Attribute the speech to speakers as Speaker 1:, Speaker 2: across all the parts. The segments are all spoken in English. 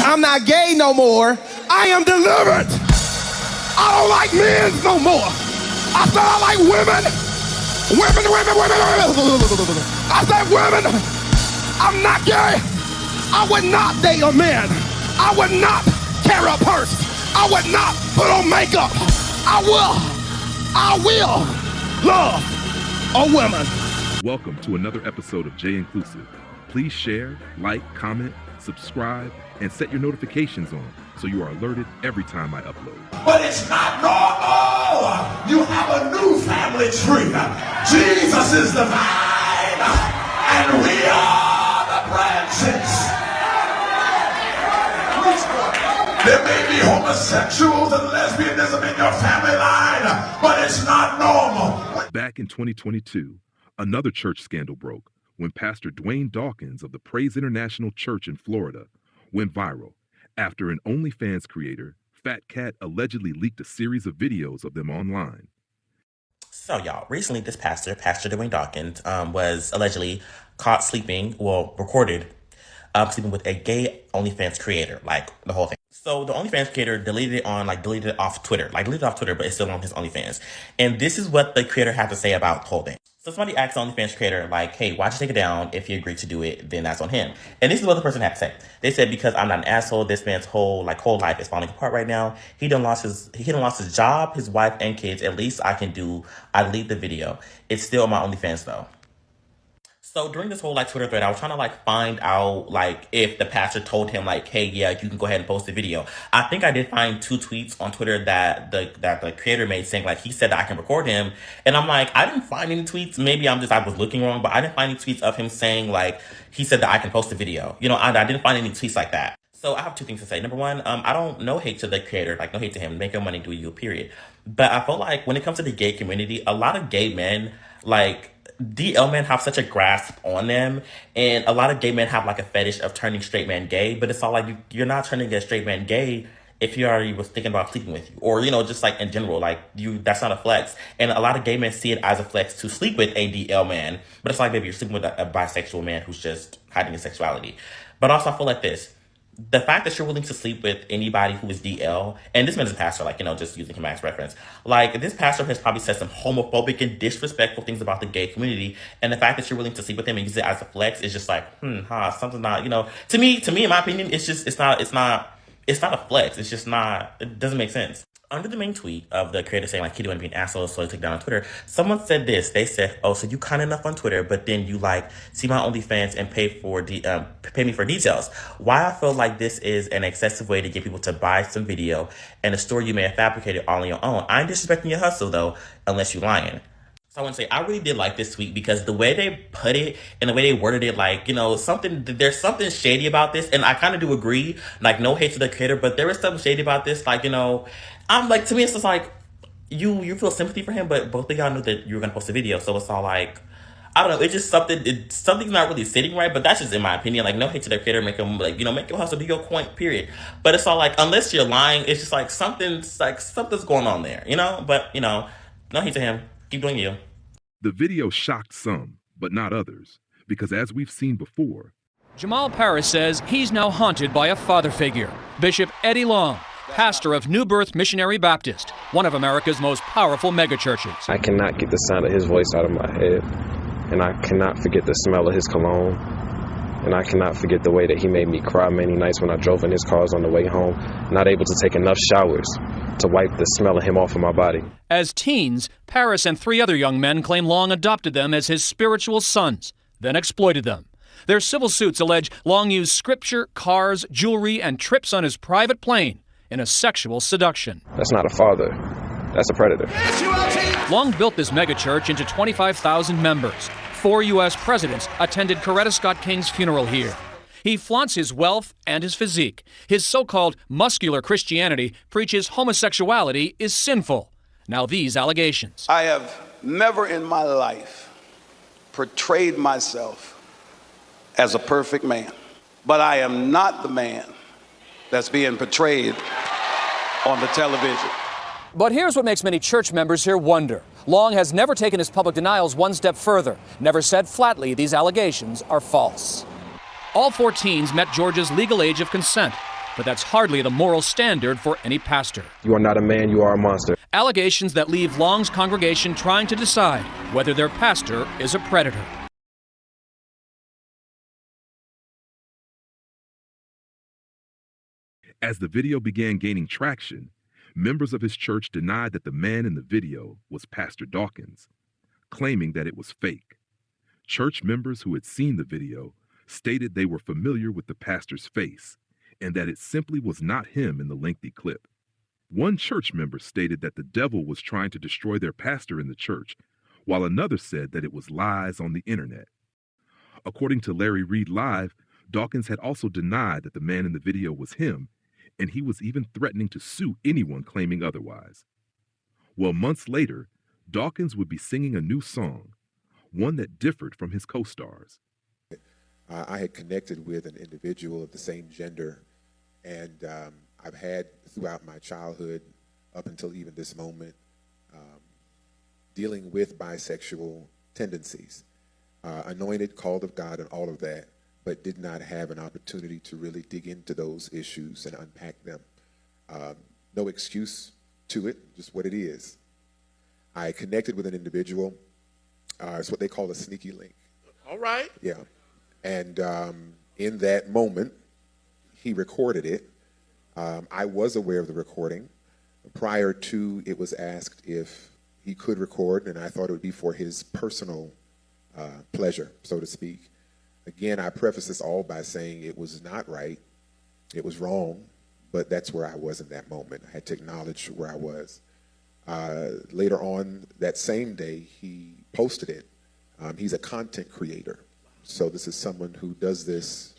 Speaker 1: I'm not gay no more. I am delivered. I don't like men no more. I said I like women. Women. I said women. I'm not gay. I would not date a man. I would not carry a purse. I would not put on makeup. I will love a woman.
Speaker 2: Welcome to another episode of J Inclusive. Please share, like, comment, subscribe, and set your notifications on so you are alerted every time I upload.
Speaker 3: But it's not normal. You have a new family tree. Jesus is the vine, and we are the branches. There may be homosexuals and lesbianism in your family line, but it's not normal.
Speaker 2: Back in 2022, another church scandal broke when Pastor Dwayne Dawkins of the Praise International Church in Florida went viral after an OnlyFans creator, FatKat, allegedly leaked a series of videos of them online.
Speaker 4: So y'all, recently this Pastor Dwayne Dawkins, was allegedly caught sleeping, recorded sleeping with a gay OnlyFans creator, like the whole thing. So the OnlyFans creator deleted it off Twitter, but it's still on his OnlyFans. And this is what the creator had to say about the whole thing. So somebody asked the OnlyFans creator, like, hey, why'd you take it down? If you agreed to do it, then that's on him. And this is what the person had to say. They said, because I'm not an asshole, this man's whole life is falling apart right now. He done lost his job, his wife, and kids. At least I delete the video. It's still on my OnlyFans though. So during this whole Twitter thread, I was trying to find out if the pastor told him hey, yeah, you can go ahead and post the video. I think I did find 2 tweets on Twitter that the creator made saying he said that I can record him, and I'm I didn't find any tweets. Maybe I was looking wrong, but I didn't find any tweets of him saying he said that I can post the video. I didn't find any tweets like that. So I have 2 things to say. Number one, I don't no hate to the creator, no hate to him. Make your money, do you, period. But I feel when it comes to the gay community, a lot of gay men DL men have such a grasp on them, and a lot of gay men have a fetish of turning straight men gay, but it's all you're not turning a straight man gay if you already was thinking about sleeping with you, or just in general, that's not a flex. And a lot of gay men see it as a flex to sleep with a DL man, but it's maybe you're sleeping with a bisexual man who's just hiding his sexuality. But also I feel this. The fact that you're willing to sleep with anybody who is DL, and this man is a pastor, just using him as reference, this pastor has probably said some homophobic and disrespectful things about the gay community, and the fact that you're willing to sleep with him and use it as a flex is just something's not, to me, in my opinion, it's not a flex. It's just not, it doesn't make sense. Under the main tweet of the creator saying he didn't want to be an asshole, so he took it down on Twitter, someone said this. They said, oh, so you kind enough on Twitter, but then you see my OnlyFans and pay me for details. Why I feel this is an excessive way to get people to buy some video and a story you may have fabricated all on your own. I ain't disrespecting your hustle though, unless you lying. So I want to say, I really did like this tweet because the way they put it and the way they worded it, there's something shady about this. And I kind of do agree, no hate to the creator, but there is something shady about this. I'm to me, it's just you feel sympathy for him, but both of y'all knew that you were going to post a video. So it's all I don't know. It's just something's not really sitting right, but that's just in my opinion. No hate to the creator, make him make your hustle, do your point, period. But it's all unless you're lying, it's just something's going on there, but no hate to him. Keep doing you.
Speaker 2: The video shocked some, but not others, because as we've seen before,
Speaker 5: Jamal Paris says he's now haunted by a father figure, Bishop Eddie Long, pastor of New Birth Missionary Baptist, one of America's most powerful megachurches.
Speaker 6: I cannot get the sound of his voice out of my head, and I cannot forget the smell of his cologne, and I cannot forget the way that he made me cry many nights when I drove in his cars on the way home, not able to take enough showers to wipe the smell of him off of my body.
Speaker 5: As teens, Paris and 3 other young men claim Long adopted them as his spiritual sons, then exploited them. Their civil suits allege Long used scripture, cars, jewelry, and trips on his private plane in a sexual seduction.
Speaker 6: That's not a father. That's a predator.
Speaker 5: Long built this megachurch into 25,000 members. 4 U.S. presidents attended Coretta Scott King's funeral here. He flaunts his wealth and his physique. His so-called muscular Christianity preaches homosexuality is sinful. Now these allegations.
Speaker 7: I have never in my life portrayed myself as a perfect man, but I am not the man that's being portrayed on the television.
Speaker 5: But here's what makes many church members here wonder. Long has never taken his public denials one step further, never said flatly these allegations are false. All 4 teens met Georgia's legal age of consent. but that's hardly the moral standard for any pastor.
Speaker 6: You are not a man, you are a monster.
Speaker 5: Allegations that leave Long's congregation trying to decide whether their pastor is a predator.
Speaker 2: As the video began gaining traction, members of his church denied that the man in the video was Pastor Dawkins, claiming that it was fake. Church members who had seen the video stated they were familiar with the pastor's face and that it simply was not him in the lengthy clip. One church member stated that the devil was trying to destroy their pastor in the church, while another said that it was lies on the internet. According to Larry Reed Live, Dawkins had also denied that the man in the video was him, and he was even threatening to sue anyone claiming otherwise. Well, months later, Dawkins would be singing a new song, one that differed from his co-stars.
Speaker 8: I had connected with an individual of the same gender, and I've had throughout my childhood, up until even this moment, dealing with bisexual tendencies. Anointed, called of God, and all of that, but did not have an opportunity to really dig into those issues and unpack them. No excuse to it, just what it is. I connected with an individual. It's what they call a sneaky link.
Speaker 3: All right.
Speaker 8: Yeah. And in that moment, he recorded it. I was aware of the recording. Prior to, it was asked if he could record, and I thought it would be for his personal pleasure, so to speak. Again, I preface this all by saying it was not right, it was wrong, but that's where I was in that moment. I had to acknowledge where I was. Later on that same day, he posted it. He's a content creator, so this is someone who does this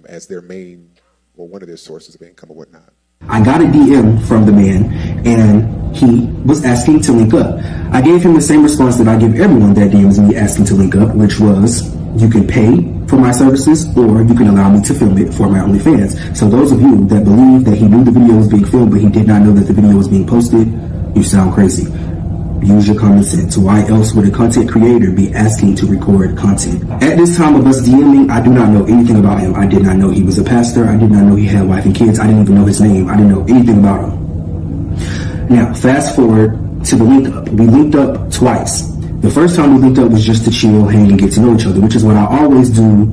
Speaker 8: as their main, or one of their sources of income or whatnot.
Speaker 9: I got a DM from the man, and he was asking to link up. I gave him the same response that I give everyone that DMs me asking to link up, which was, you can pay for my services, or you can allow me to film it for my OnlyFans. So those of you that believe that he knew the video was being filmed, but he did not know that the video was being posted, you sound crazy. Use your common sense. Why else would a content creator be asking to record content? At this time of us DMing, I do not know anything about him. I did not know he was a pastor. I did not know he had a wife and kids. I didn't even know his name. I didn't know anything about him. Now, fast forward to the link up. We linked up twice. The first time we linked up was just to chill, hang, and get to know each other, which is what I always do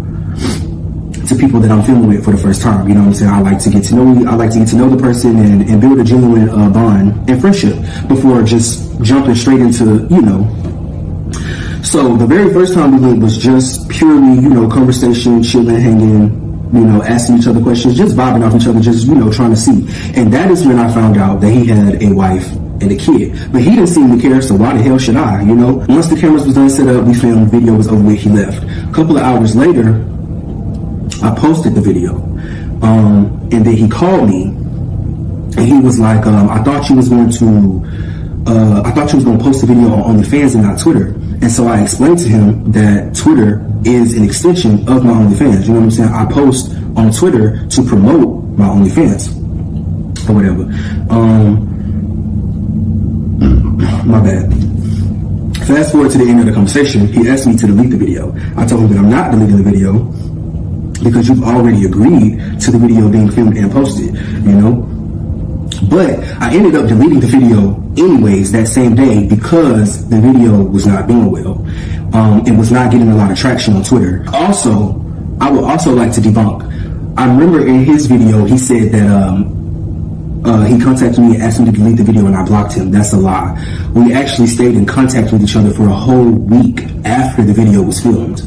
Speaker 9: to people that I'm filming with for the first time. You know what I'm saying? I like to get to know you. I like to get to know the person and build a genuine bond and friendship before just jumping straight into, you know. So the very first time we linked was just purely, you know, conversation, chilling, hanging, you know, asking each other questions, just vibing off each other, just, you know, trying to see. And that is when I found out that he had a wife and a kid. But he didn't seem to care, so why the hell should I, you know? Once the cameras was done set up, we filmed, video was over with, he left. A couple of hours later, I posted the video, and then he called me, and he was like, I thought you was going to post the video on OnlyFans and not Twitter. And so I explained to him that Twitter is an extension of my OnlyFans. You know what I'm saying? I post on Twitter to promote my OnlyFans or whatever. My bad. Fast forward to the end of the conversation, he asked me to delete the video. I told him that I'm not deleting the video because you've already agreed to the video being filmed and posted, you know? But I ended up deleting the video anyways that same day because the video was not doing well. It was not getting a lot of traction on Twitter. Also, I would also like to debunk. I remember in his video, he said that he contacted me and asked me to delete the video and I blocked him. That's a lie. We actually stayed in contact with each other for a whole week after the video was filmed.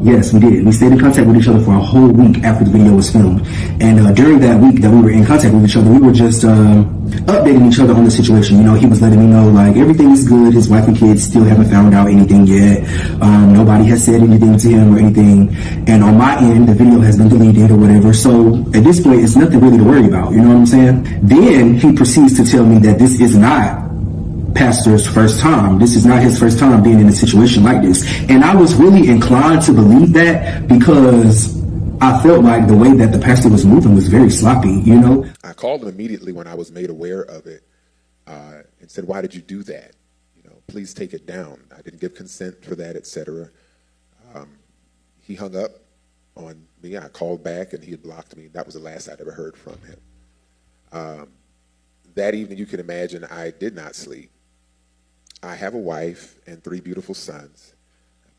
Speaker 9: Yes, we did. We stayed in contact with each other for a whole week after the video was filmed. And during that week that we were in contact with each other, we were just updating each other on the situation. You know, he was letting me know, like, everything is good. His wife and kids still haven't found out anything yet. Nobody has said anything to him or anything. And on my end, the video has been deleted or whatever. So at this point, it's nothing really to worry about. You know what I'm saying? Then he proceeds to tell me that this is not pastor's first time. This is not his first time being in a situation like this. And I was really inclined to believe that because I felt like the way that the pastor was moving was very sloppy, you know?
Speaker 8: I called him immediately when I was made aware of it and said, why did you do that? You know, please take it down. I didn't give consent for that, etc. He hung up on me. I called back, and he had blocked me. That was the last I'd ever heard from him. That evening, you can imagine, I did not sleep. I have a wife and 3 beautiful sons,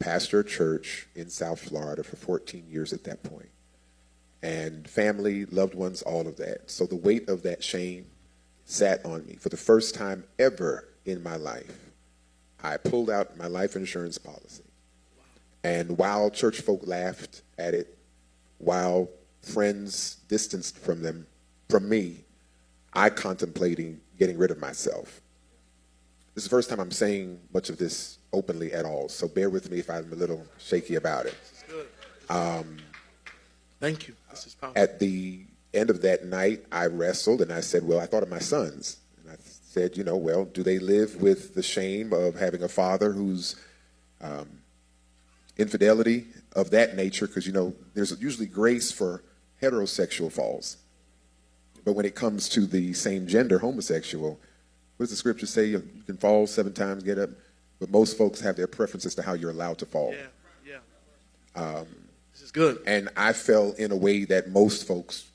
Speaker 8: pastor a church in South Florida for 14 years at that point, and family, loved ones, all of that. So the weight of that shame sat on me. For the first time ever in my life, I pulled out my life insurance policy. And while church folk laughed at it, while friends distanced from me, I contemplating getting rid of myself. This is the first time I'm saying much of this openly at all, so bear with me if I'm a little shaky about it.
Speaker 10: This is good. Thank you. This is powerful.
Speaker 8: At the end of that night, I wrestled and I said, well, I thought of my sons. And I said, well, do they live with the shame of having a father who's infidelity of that nature? Because, there's usually grace for heterosexual falls. But when it comes to the same gender, homosexual, what does the scripture say? You can fall 7 times, get up. But most folks have their preferences to how you're allowed to fall.
Speaker 10: Yeah. This is good.
Speaker 8: And I fell in a way that most folks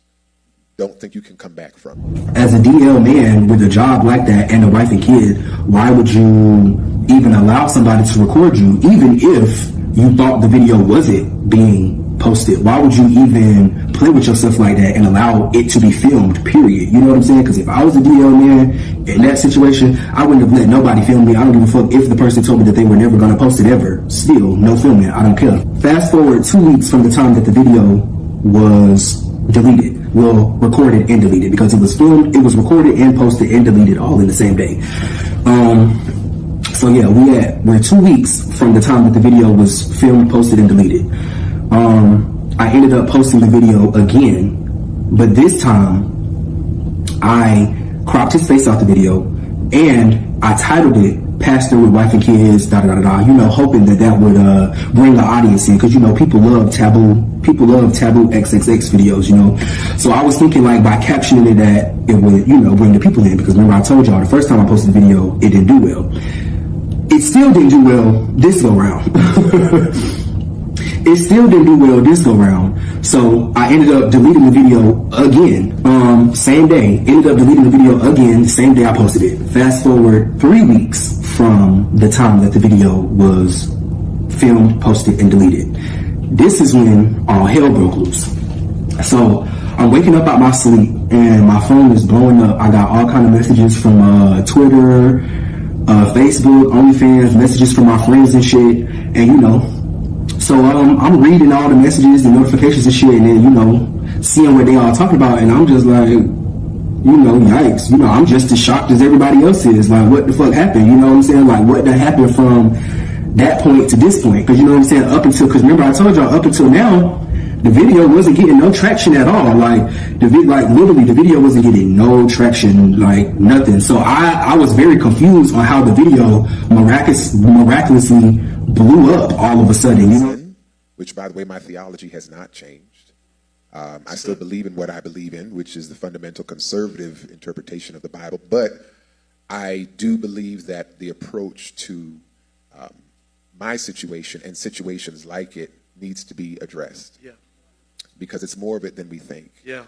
Speaker 8: don't think you can come back from.
Speaker 9: As a DL man with a job like that and a wife and kid, why would you even allow somebody to record you, even if you thought the video wasn't being posted? Why would you even play with yourself like that and allow it to be filmed, period? You know what I'm saying? Because if I was a DL man in that situation, I wouldn't have let nobody film me. I don't give a fuck if the person told me that they were never going to post it ever. Still, no filming. I don't care. Fast forward 2 weeks from the time that the video was deleted. Well, recorded and deleted, because it was filmed, it was recorded and posted and deleted all in the same day. So yeah, we're 2 weeks from the time that the video was filmed, posted, and deleted. I ended up posting the video again, but this time I cropped his face off the video and I titled it "Pastor with Wife and Kids," hoping that would bring the audience in, because people love taboo XXX videos, So I was thinking, like, by captioning it, that it would bring the people in, because remember I told y'all the first time I posted the video it didn't do well. It still didn't do well this go round. It still didn't do well this go round. So I ended up deleting the video again. Same day. Ended up deleting the video again the same day I posted it. Fast forward 3 weeks from the time that the video was filmed, posted, and deleted. This is when all hell broke loose. So I'm waking up out my sleep and my phone is blowing up. I got all kind of messages from Twitter, Facebook, OnlyFans, messages from my friends and shit. And so I'm reading all the messages, the notifications and shit, and then, seeing what they all talking about, and I'm just like, yikes. I'm just as shocked as everybody else is. Like, what the fuck happened? You know what I'm saying? Like, what done happened from that point to this point? Because, because remember I told y'all, up until now, the video wasn't getting no traction at all. Literally, the video wasn't getting no traction, like nothing. So I was very confused on how the video miraculously blew up all of a sudden,
Speaker 8: Which, by the way, my theology has not changed. I still believe in what I believe in, which is the fundamental conservative interpretation of the Bible. But I do believe that the approach to my situation and situations like it needs to be addressed.
Speaker 10: Yeah.
Speaker 8: Because it's more of it than we think.
Speaker 10: Yeah.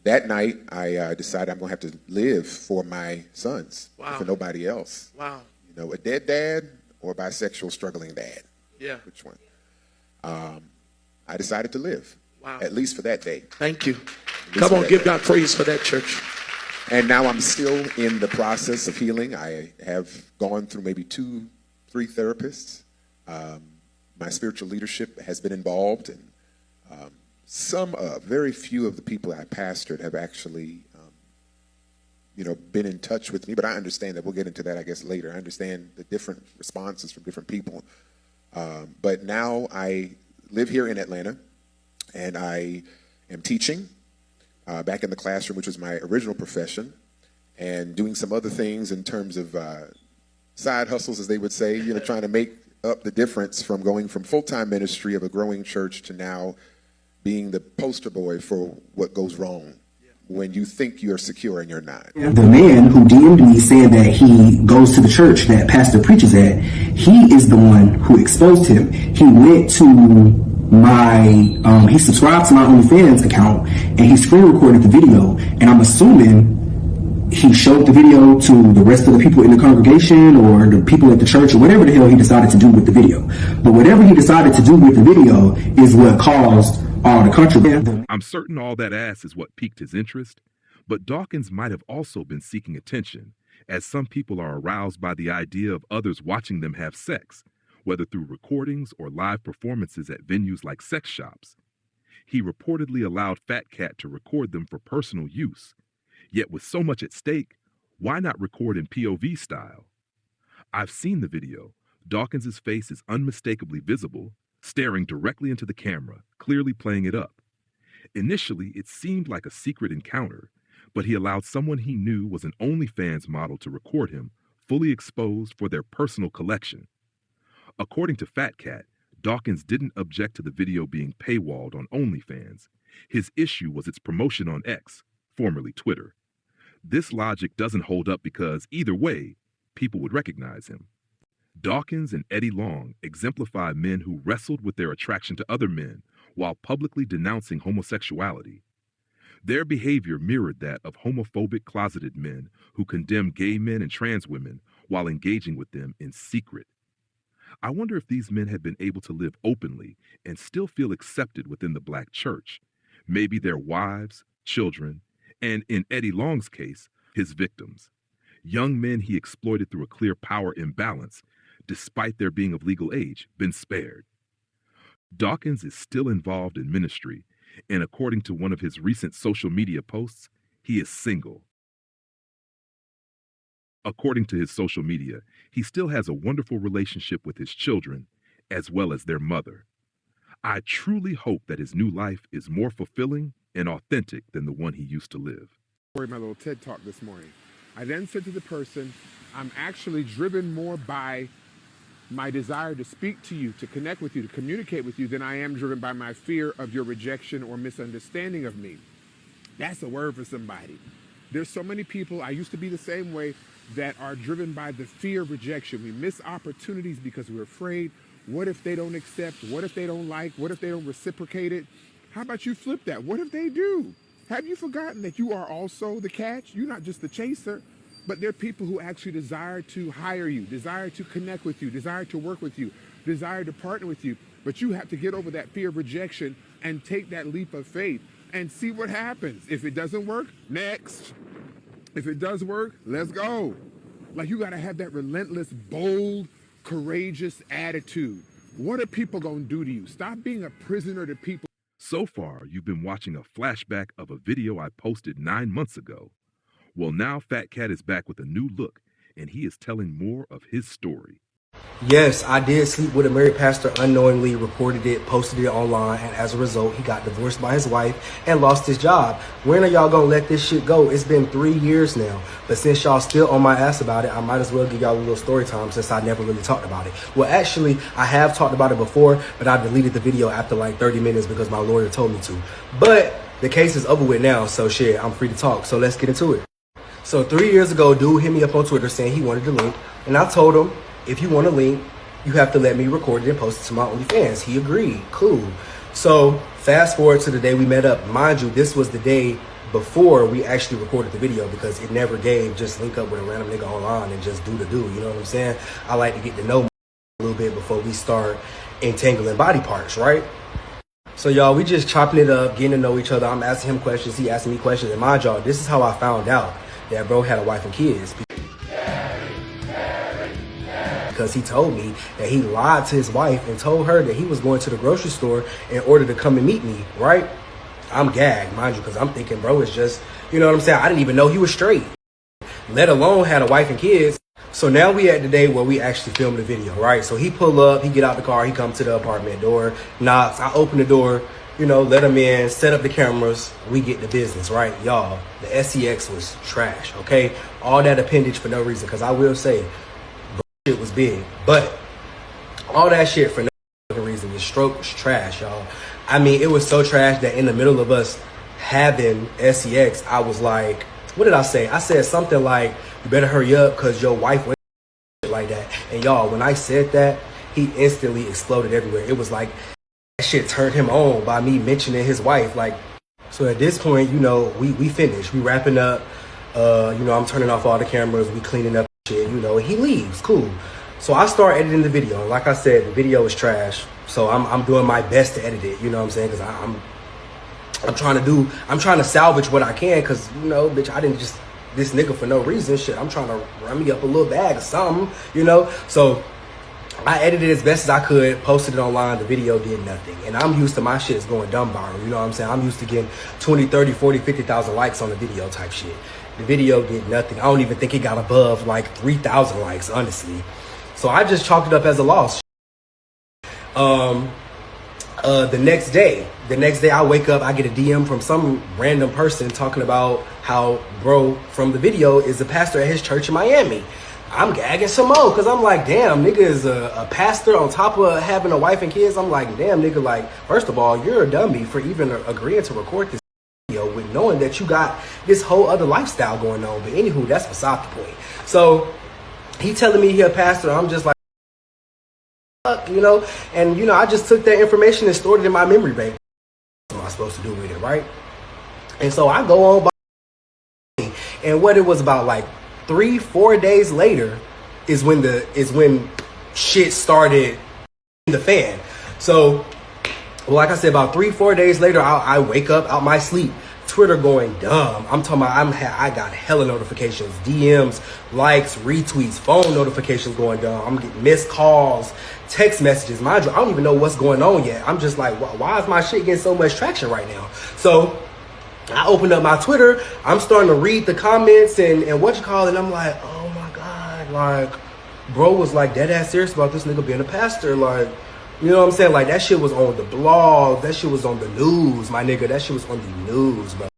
Speaker 8: That night, I decided I'm going to have to live for my sons,
Speaker 10: wow.
Speaker 8: for nobody else.
Speaker 10: Wow.
Speaker 8: A dead dad or a bisexual struggling dad.
Speaker 10: Yeah.
Speaker 8: Which one? I decided to live.
Speaker 10: Wow.
Speaker 8: At least for that day.
Speaker 10: Thank you. Come on, give God praise for that, church.
Speaker 8: And now I'm still in the process of healing. I have gone through maybe 2-3 therapists. My spiritual leadership has been involved, and very few of the people I pastored have actually, been in touch with me. But I understand that. We'll get into that, I guess, later. I understand the different responses from different people. But now I live here in Atlanta, and I am teaching back in the classroom, which was my original profession, and doing some other things in terms of side hustles, as they would say, trying to make up the difference from going from full-time ministry of a growing church to now being the poster boy for what goes wrong when you think you're secure and you're not.
Speaker 9: The man who DM'd me saying that he goes to the church that Pastor preaches at, he is the one who exposed him. He went to he subscribed to my OnlyFans account and he screen recorded the video, and I'm assuming he showed the video to the rest of the people in the congregation or the people at the church or whatever the hell he decided to do with the video. But whatever he decided to do with the video is what caused all the controversy.
Speaker 2: I'm certain all that ass is what piqued his interest, but Dawkins might have also been seeking attention, as some people are aroused by the idea of others watching them have sex, whether through recordings or live performances at venues like sex shops. He reportedly allowed FatKat to record them for personal use. Yet with so much at stake, why not record in POV style? I've seen the video. Dawkins' face is unmistakably visible, staring directly into the camera, clearly playing it up. Initially, it seemed like a secret encounter, but he allowed someone he knew was an OnlyFans model to record him, fully exposed for their personal collection. According to FatKat, Dawkins didn't object to the video being paywalled on OnlyFans. His issue was its promotion on X, formerly Twitter. This logic doesn't hold up because, either way, people would recognize him. Dawkins and Eddie Long exemplify men who wrestled with their attraction to other men while publicly denouncing homosexuality. Their behavior mirrored that of homophobic closeted men who condemn gay men and trans women while engaging with them in secret. I wonder if these men had been able to live openly and still feel accepted within the black church. Maybe their wives, children, and in Eddie Long's case, his victims. Young men he exploited through a clear power imbalance, despite their being of legal age, been spared. Dawkins is still involved in ministry, and according to one of his recent social media posts, he is single. According to his social media, he still has a wonderful relationship with his children, as well as their mother. I truly hope that his new life is more fulfilling and authentic than the one he used to live.
Speaker 11: My little TED Talk this morning. I then said to the person, I'm actually driven more by my desire to speak to you, to connect with you, to communicate with you, than I am driven by my fear of your rejection or misunderstanding of me. That's a word for somebody. There's so many people, I used to be the same way, that are driven by the fear of rejection. We miss opportunities because we're afraid. What if they don't accept? What if they don't like? What if they don't reciprocate it? How about you flip that? What if they do? Have you forgotten that you are also the catch? You're not just the chaser, but there are people who actually desire to hire you, desire to connect with you, desire to work with you, desire to partner with you. But you have to get over that fear of rejection and take that leap of faith and see what happens. If it doesn't work, next. If it does work, let's go. Like, you got to have that relentless, bold, courageous attitude. What are people going to do to you? Stop being a prisoner to people.
Speaker 2: So far, you've been watching a flashback of a video I posted 9 months ago. Well, now FatKat is back with a new look, and he is telling more of his story.
Speaker 9: Yes, I did sleep with a married pastor, unknowingly reported it, posted it online, and as a result, he got divorced by his wife and lost his job. When are y'all gonna let this shit go? It's been 3 years now, but since y'all still on my ass about it, I might as well give y'all a little story time since I never really talked about it. Well, actually, I have talked about it before, but I deleted the video after like 30 minutes because my lawyer told me to. But the case is over with now, so shit, I'm free to talk, so let's get into it. So 3 years ago, dude hit me up on Twitter saying he wanted the link, and I told him, if you want a link, you have to let me record it and post it to my OnlyFans. He agreed. Cool. So fast forward to the day we met up. Mind you, this was the day before we actually recorded the video because it never gave just link up with a random nigga online and just do the do. You know what I'm saying? I like to get to know a little bit before we start entangling body parts, right? So y'all, we just chopping it up, getting to know each other. I'm asking him questions. He asking me questions. And mind y'all, this is how I found out that bro had a wife and kids. Because he told me that he lied to his wife and told her that he was going to the grocery store in order to come and meet me, right? I'm gagged, mind you, because I'm thinking, bro, it's just, you know what I'm saying? I didn't even know he was straight, let alone had a wife and kids. So now we at the day where we actually film the video, right? So he pull up, he get out the car, he come to the apartment door, knocks, I open the door, you know, let him in, set up the cameras, we get the business, right? Y'all, the SEX was trash, okay? All that appendage for no reason, because I will say, shit was big, but all that shit for no reason. The stroke was trash, y'all. I mean, it was so trash that in the middle of us having SEX, I was like, what did I say? I said something like, you better hurry up because your wife went like that. And y'all, when I said that, he instantly exploded everywhere. It was like, that shit turned him on by me mentioning his wife. Like, so at this point, you know, we finished. We wrapping up. You know, I'm turning off all the cameras. We cleaning up shit, you know. He leaves. Cool. So I start editing the video. And like I said, the video is trash. So I'm doing my best to edit it. You know what I'm saying? Because I'm trying to salvage what I can. Because, you know, bitch, I didn't just this nigga for no reason. Shit, I'm trying to run me up a little bag or something, you know. So I edited it as best as I could, posted it online. The video did nothing. And I'm used to my shit's going dumb viral. You know what I'm saying? I'm used to getting 20, 30, 40, 50,000 likes on the video type shit. The video did nothing. I don't even think it got above like 3,000 likes, honestly. So I just chalked it up as a loss. The next day I wake up, I get a DM from some random person talking about how bro from the video is a pastor at his church in Miami. I'm gagging some more because I'm like, damn, nigga is a pastor on top of having a wife and kids. I'm like, damn, nigga, like, first of all, you're a dummy for even agreeing to record this video with knowing that you got this whole other lifestyle going on. But anywho, that's beside the point. So he telling me he a pastor. I'm just like, fuck, you know, and you know, I just took that information and stored it in my memory bank. What am I supposed to do with it, right? And so I go on by, and what it was about like 3-4 days later is when shit started in the fan. So, like I said, about 3-4 days later, I wake up out my sleep, Twitter going dumb. I'm talking about I got hella notifications, DMs, likes, retweets, phone notifications going dumb. I'm getting missed calls, text messages. Mind you, I don't even know what's going on yet. I'm just like, why is my shit getting so much traction right now? So I opened up my Twitter. I'm starting to read the comments and what you call it. And I'm like, oh my God, like, bro was like dead ass serious about this nigga being a pastor. Like, you know what I'm saying? Like, that shit was on the blog. That shit was on the news, my nigga. That shit was on the news, bro.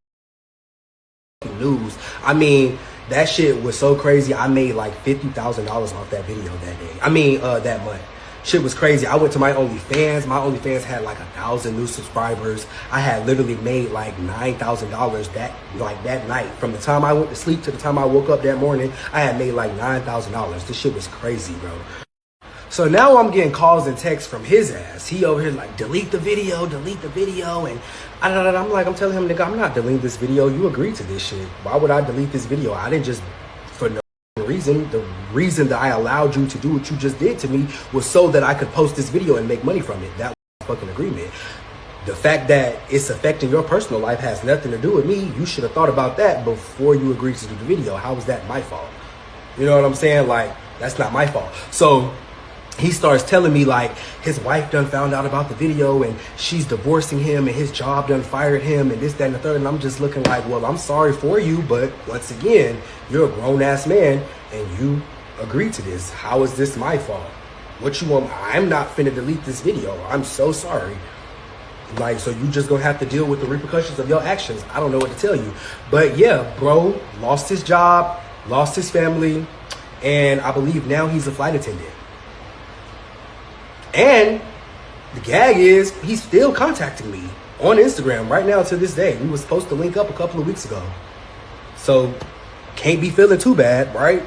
Speaker 9: News. I mean, that shit was so crazy. I made like $50,000 off that video that day. I mean, that month. Shit was crazy. I went to my OnlyFans. My OnlyFans had like 1,000 new subscribers. I had literally made like $9,000 that night. From the time I went to sleep to the time I woke up that morning, I had made like $9,000. This shit was crazy, bro. So now I'm getting calls and texts from his ass. He over here like, delete the video. And I'm telling him, nigga, I'm not deleting this video. You agreed to this shit. Why would I delete this video? I didn't just, for no reason. The reason that I allowed you to do what you just did to me was so that I could post this video and make money from it. That was fucking agreement. The fact that it's affecting your personal life has nothing to do with me. You should have thought about that before you agreed to do the video. How was that my fault? You know what I'm saying? Like, that's not my fault. So he starts telling me like his wife done found out about the video and she's divorcing him and his job done fired him and this, that, and the third. And I'm just looking like, well, I'm sorry for you, but once again, you're a grown ass man and you agreed to this. How is this my fault? What you want? I'm not finna delete this video. I'm so sorry. Like, so you just gonna have to deal with the repercussions of your actions. I don't know what to tell you. But yeah, bro lost his job, lost his family, and I believe now he's a flight attendant. And the gag is he's still contacting me on Instagram right now to this day. We were supposed to link up a couple of weeks ago. So can't be feeling too bad, right?